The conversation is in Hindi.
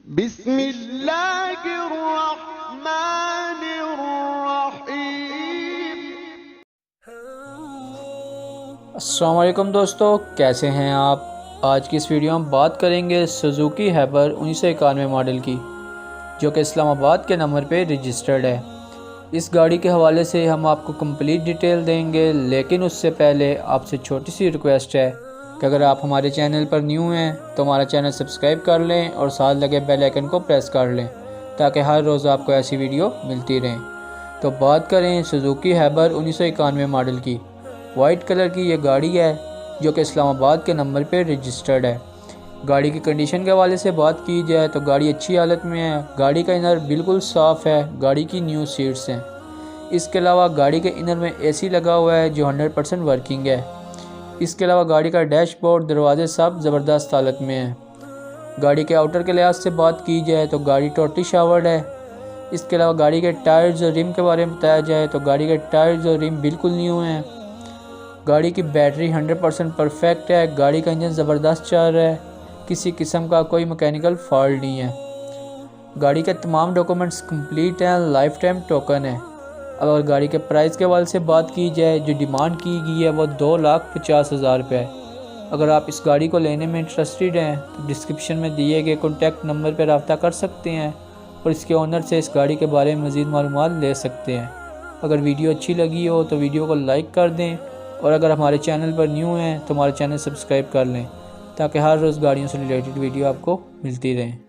बिस्मिल्लाहिर्रहमानिर्रहीम। अस्सलाम वालेकुम दोस्तों, कैसे हैं आप। आज की इस वीडियो में बात करेंगे सुजुकी हैबर 1991 मॉडल की, जो कि इस्लामाबाद के नंबर पे रजिस्टर्ड है। इस गाड़ी के हवाले से हम आपको कंप्लीट डिटेल देंगे, लेकिन उससे पहले आपसे छोटी सी रिक्वेस्ट है कि अगर आप हमारे चैनल पर न्यू हैं तो हमारा चैनल सब्सक्राइब कर लें और साथ लगे बेल आइकन को प्रेस कर लें, ताकि हर रोज़ आपको ऐसी वीडियो मिलती रहें। तो बात करें सुजुकी हैबर 1991 मॉडल की। वाइट कलर की ये गाड़ी है, जो कि इस्लामाबाद के नंबर पे रजिस्टर्ड है। गाड़ी की कंडीशन के हवाले से बात की जाए तो गाड़ी अच्छी हालत में है। गाड़ी का इनर बिल्कुल साफ़ है। गाड़ी की न्यू सीट्स हैं। इसके अलावा गाड़ी के इनर में एसी लगा हुआ है, जो 100% वर्किंग है। इसके अलावा गाड़ी का डैशबोर्ड, दरवाजे सब ज़बरदस्त हालत में हैं। गाड़ी के आउटर के लिहाज से बात की जाए तो गाड़ी टोटली शावर्ड है। इसके अलावा गाड़ी के टायर्स और रिम के बारे में बताया जाए तो गाड़ी के टायर्स और रिम बिल्कुल न्यू हैं। गाड़ी की बैटरी 100% परफेक्ट है। गाड़ी का इंजन ज़बरदस्त चल रहा है। किसी किस्म का कोई मैकेनिकल फॉल्ट नहीं है। गाड़ी के तमाम डॉक्यूमेंट्स कंप्लीट हैं। लाइफ टाइम टोकन है। अगर गाड़ी के प्राइस के हवाले से बात की जाए, जो डिमांड की गई है वो 2,50,000 रुपये है। अगर आप इस गाड़ी को लेने में इंटरेस्टेड हैं तो डिस्क्रिप्शन में दिए गए कॉन्टैक्ट नंबर पर रब्ता कर सकते हैं और इसके ओनर से इस गाड़ी के बारे में मज़ीद मालूमात ले सकते हैं। अगर वीडियो अच्छी लगी हो तो वीडियो को लाइक कर दें, और अगर हमारे चैनल पर न्यू हैं तो हमारा चैनल सब्सक्राइब कर लें, ताकि हर रोज़ गाड़ियों से रिलेटेड वीडियो आपको मिलती रहें।